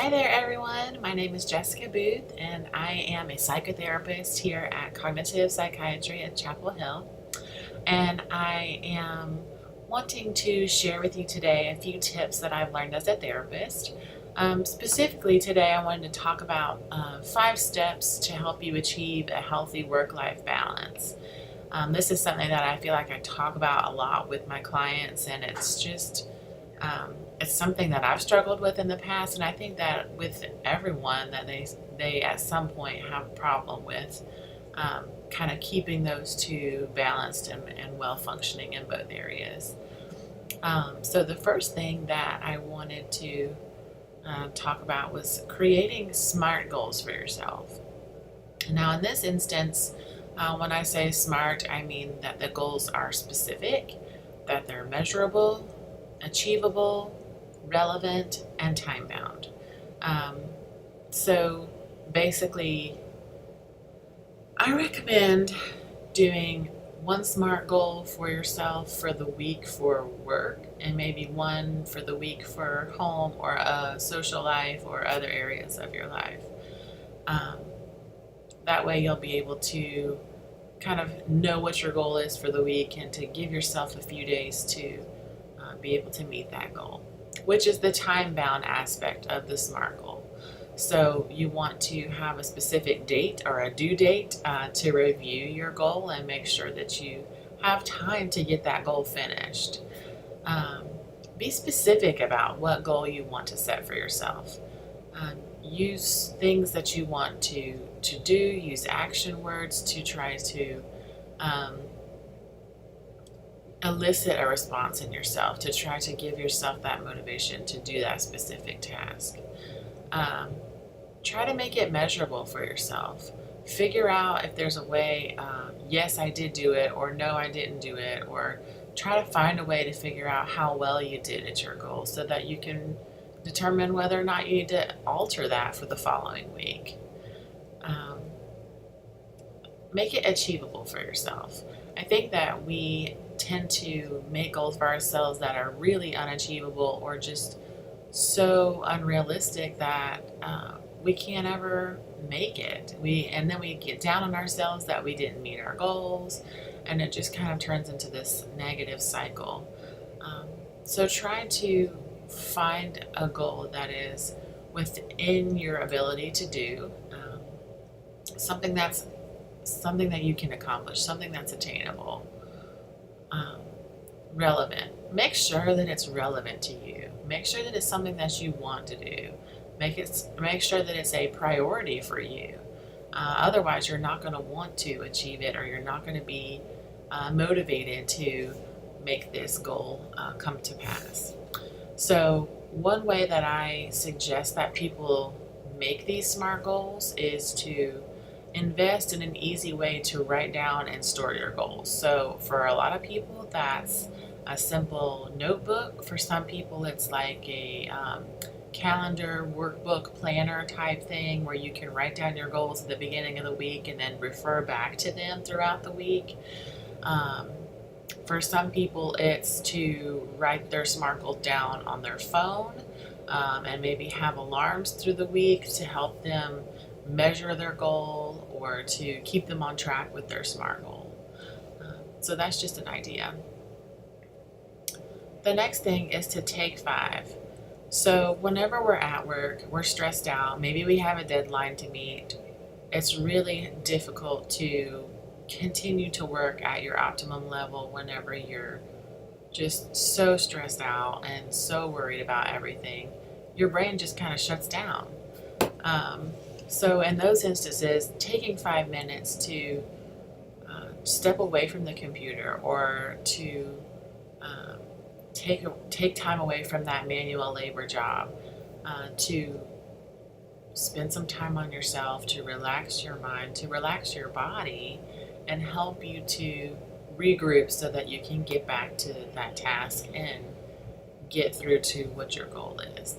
Hi there everyone, my name is Jessica Booth and I am a psychotherapist here at Cognitive Psychiatry at Chapel Hill, and I am wanting to share with you today a few tips that I've learned as a therapist. Specifically today I wanted to talk about 5 steps to help you achieve a healthy work-life balance. This is something that I feel like I talk about a lot with my clients, and it's something that I've struggled with in the past, and I think that with everyone that they at some point have a problem with kind of keeping those two balanced and well functioning in both areas. So the first thing that I wanted to talk about was creating SMART goals for yourself. Now in this instance, when I say SMART, I mean that the goals are specific, that they're measurable, achievable, relevant, and time bound. So basically, I recommend doing one SMART goal for yourself for the week for work, and maybe one for the week for home or a social life or other areas of your life. That way you'll be able to kind of know what your goal is for the week and to give yourself a few days to be able to meet that goal, which is the time-bound aspect of the SMART goal. So you want to have a specific date or a due date to review your goal and make sure that you have time to get that goal finished. Be specific about what goal you want to set for yourself. Use things that you want to do, use action words to try to elicit a response in yourself, to try to give yourself that motivation to do that specific task. Try to make it measurable for yourself. Figure out if there's a way, yes, I did do it, or no, I didn't do it, or try to find a way to figure out how well you did at your goal so that you can determine whether or not you need to alter that for the following week. Make it achievable for yourself. I think that we tend to make goals for ourselves that are really unachievable or just so unrealistic that we can't ever make it. And then we get down on ourselves that we didn't meet our goals, and it just kind of turns into this negative cycle. So try to find a goal that is within your ability to do, something that you can accomplish, something that's attainable, relevant. Make sure that it's relevant to you. Make sure that it's something that you want to do. Make sure that it's a priority for you. Otherwise, you're not going to want to achieve it, or you're not going to be motivated to make this goal come to pass. So one way that I suggest that people make these SMART goals is to invest in an easy way to write down and store your goals. So for a lot of people, that's a simple notebook. For some people, it's like a calendar, workbook, planner type thing where you can write down your goals at the beginning of the week and then refer back to them throughout the week. For some people, it's to write their SMART goal down on their phone and maybe have alarms through the week to help them measure their goal or to keep them on track with their SMART goal. So that's just an idea. The next thing is to take 5. So whenever we're at work, we're stressed out, maybe we have a deadline to meet, it's really difficult to continue to work at your optimum level whenever you're just so stressed out and so worried about everything. Your brain just kind of shuts down. So in those instances, taking 5 minutes to step away from the computer or to take time away from that manual labor job, to spend some time on yourself, to relax your mind, to relax your body, and help you to regroup so that you can get back to that task and get through to what your goal is.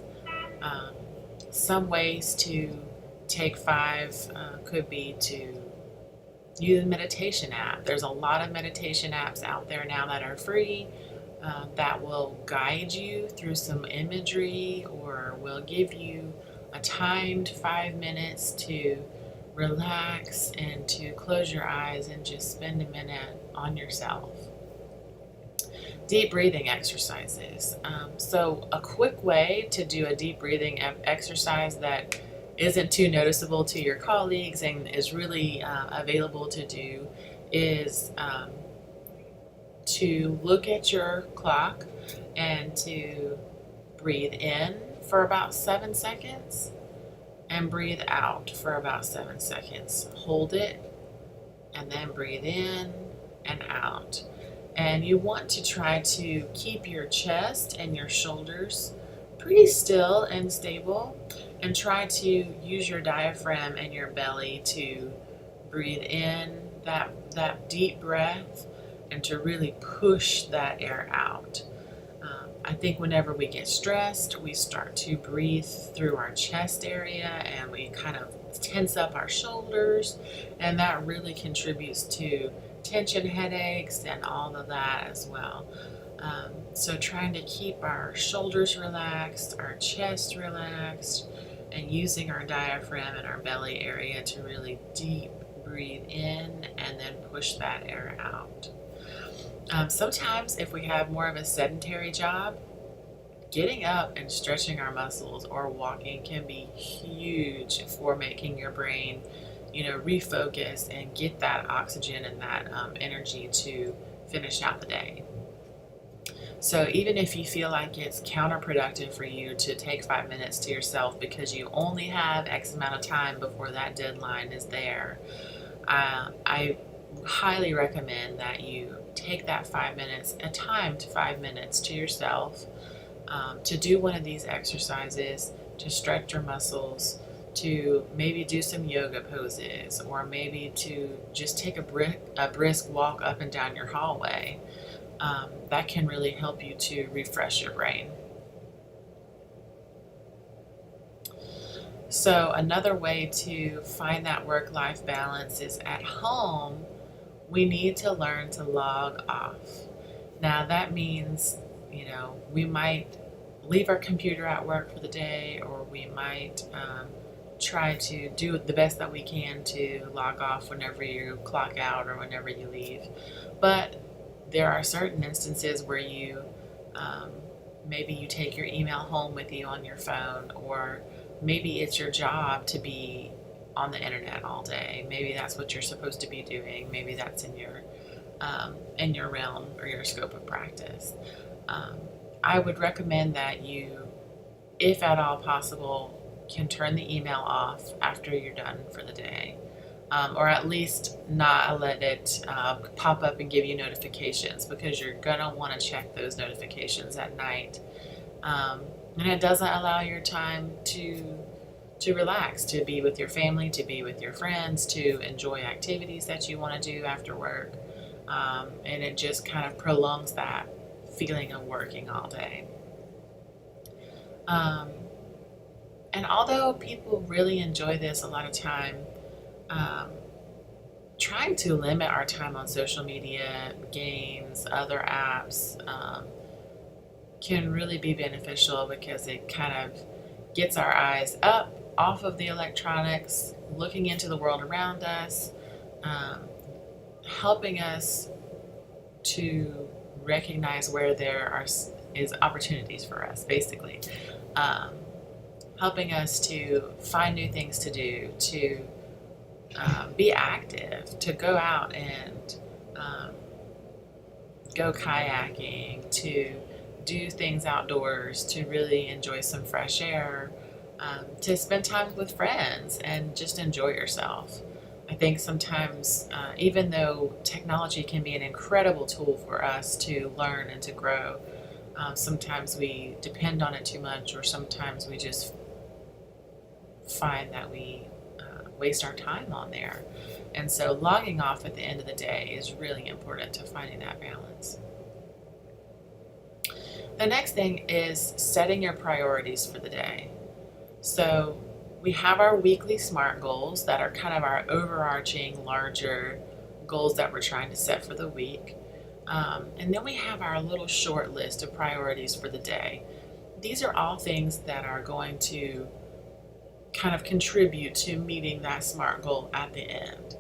Some ways to take 5 could be to use a meditation app. There's a lot of meditation apps out there now that are free that will guide you through some imagery or will give you a timed 5 minutes to relax and to close your eyes and just spend a minute on yourself. Deep breathing exercises. So a quick way to do a deep breathing exercise that isn't too noticeable to your colleagues and is really available to do is to look at your clock and to breathe in for about 7 seconds and breathe out for about 7 seconds. Hold it and then breathe in and out. And you want to try to keep your chest and your shoulders pretty still and stable, and try to use your diaphragm and your belly to breathe in that deep breath and to really push that air out. I think whenever we get stressed, we start to breathe through our chest area and we kind of tense up our shoulders, and that really contributes to tension headaches and all of that as well. So trying to keep our shoulders relaxed, our chest relaxed, and using our diaphragm and our belly area to really deep breathe in and then push that air out. Sometimes if we have more of a sedentary job, getting up and stretching our muscles or walking can be huge for making your brain, refocus and get that oxygen and that energy to finish out the day. So even if you feel like it's counterproductive for you to take 5 minutes to yourself because you only have X amount of time before that deadline is there, I highly recommend that you take that 5 minutes, a timed 5 minutes to yourself, to do one of these exercises, to stretch your muscles, to maybe do some yoga poses, or maybe to just take a brisk walk up and down your hallway. That can really help you to refresh your brain. So another way to find that work-life balance is at home, we need to learn to log off. Now that means, we might leave our computer at work for the day, or we might try to do the best that we can to log off whenever you clock out or whenever you leave. But there are certain instances where you maybe you take your email home with you on your phone, or maybe it's your job to be on the internet all day. Maybe that's what you're supposed to be doing. Maybe that's in your realm or your scope of practice. I would recommend that you, if at all possible, can turn the email off after you're done for the day. Or at least not let it pop up and give you notifications, because you're going to want to check those notifications at night. And it doesn't allow your time to relax, to be with your family, to be with your friends, to enjoy activities that you want to do after work. And it just kind of prolongs that feeling of working all day. And although people really enjoy this a lot of time, trying to limit our time on social media, games, other apps, can really be beneficial, because it kind of gets our eyes up off of the electronics, looking into the world around us, helping us to recognize where there is opportunities for us, basically. Helping us to find new things to do, to be active, to go out and go kayaking, to do things outdoors, to really enjoy some fresh air, to spend time with friends and just enjoy yourself. I think sometimes, even though technology can be an incredible tool for us to learn and to grow, sometimes we depend on it too much, or sometimes we just find that we waste our time on there. And so logging off at the end of the day is really important to finding that balance. The next thing is setting your priorities for the day. So we have our weekly SMART goals that are kind of our overarching, larger goals that we're trying to set for the week. And then we have our little short list of priorities for the day. These are all things that are going to kind of contribute to meeting that SMART goal at the end.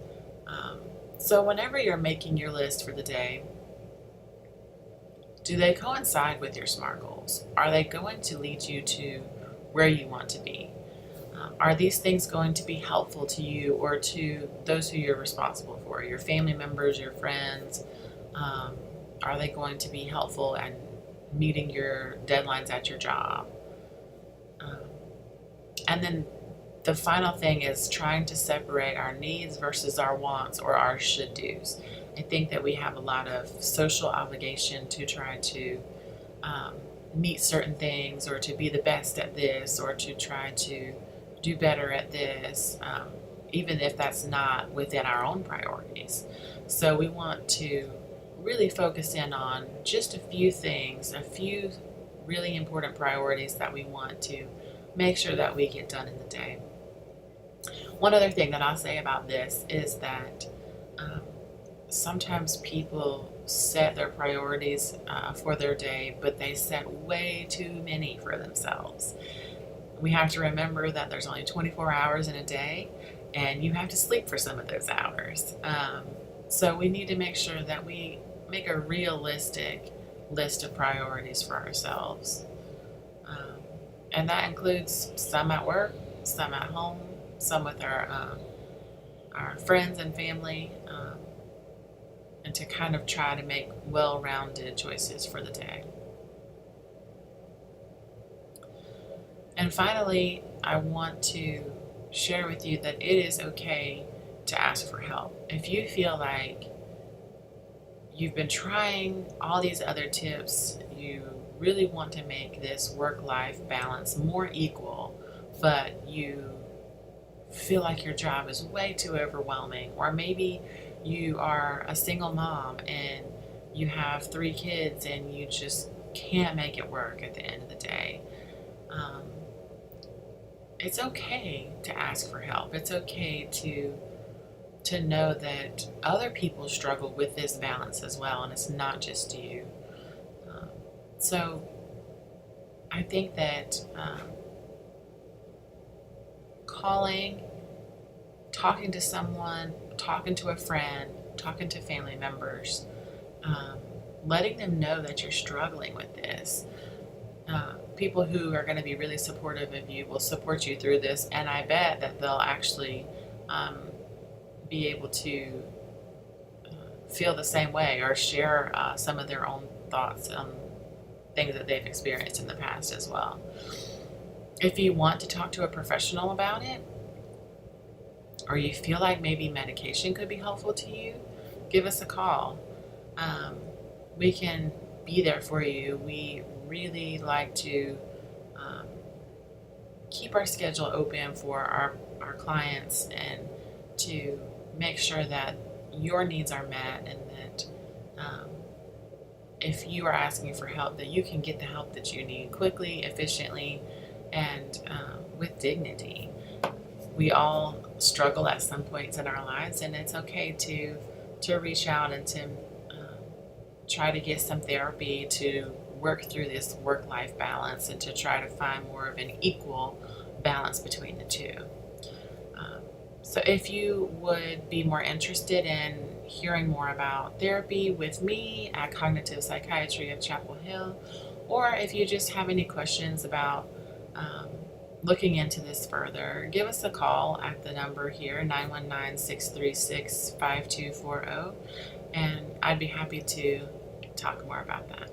So whenever you're making your list for the day, do they coincide with your SMART goals? Are they going to lead you to where you want to be? Are these things going to be helpful to you or to those who you're responsible for, your family members, your friends? Are they going to be helpful at meeting your deadlines at your job? And then the final thing is trying to separate our needs versus our wants or our should-dos. I think that we have a lot of social obligation to try to meet certain things, or to be the best at this, or to try to do better at this, even if that's not within our own priorities. So we want to really focus in on just a few things, a few really important priorities that we want to make sure that we get done in the day. One other thing that I'll say about this is that sometimes people set their priorities for their day, but they set way too many for themselves. We have to remember that there's only 24 hours in a day, and you have to sleep for some of those hours. So we need to make sure that we make a realistic list of priorities for ourselves. And that includes some at work, some at home, some with our friends and family, and to kind of try to make well-rounded choices for the day. And finally, I want to share with you that it is okay to ask for help. If you feel like you've been trying all these other tips, you really want to make this work-life balance more equal, but you feel like your job is way too overwhelming, or maybe you are a single mom and you have 3 kids and you just can't make it work at the end of the day. It's okay to ask for help. It's okay to know that other people struggle with this balance as well, and it's not just you. So I think that calling, talking to someone, talking to a friend, talking to family members, letting them know that you're struggling with this. People who are going to be really supportive of you will support you through this, and I bet that they'll actually be able to feel the same way, or share some of their own thoughts on things that they've experienced in the past as well. If you want to talk to a professional about it, or you feel like maybe medication could be helpful to you, give us a call. We can be there for you. We really like to keep our schedule open for our clients, and to make sure that your needs are met, and that if you are asking for help, that you can get the help that you need quickly, efficiently, and with dignity. We all struggle at some points in our lives, and it's okay to reach out and to try to get some therapy to work through this work-life balance, and to try to find more of an equal balance between the two. So if you would be more interested in hearing more about therapy with me at Cognitive Psychiatry of Chapel Hill, or if you just have any questions about looking into this further, give us a call at the number here, 919-636-5240, and I'd be happy to talk more about that.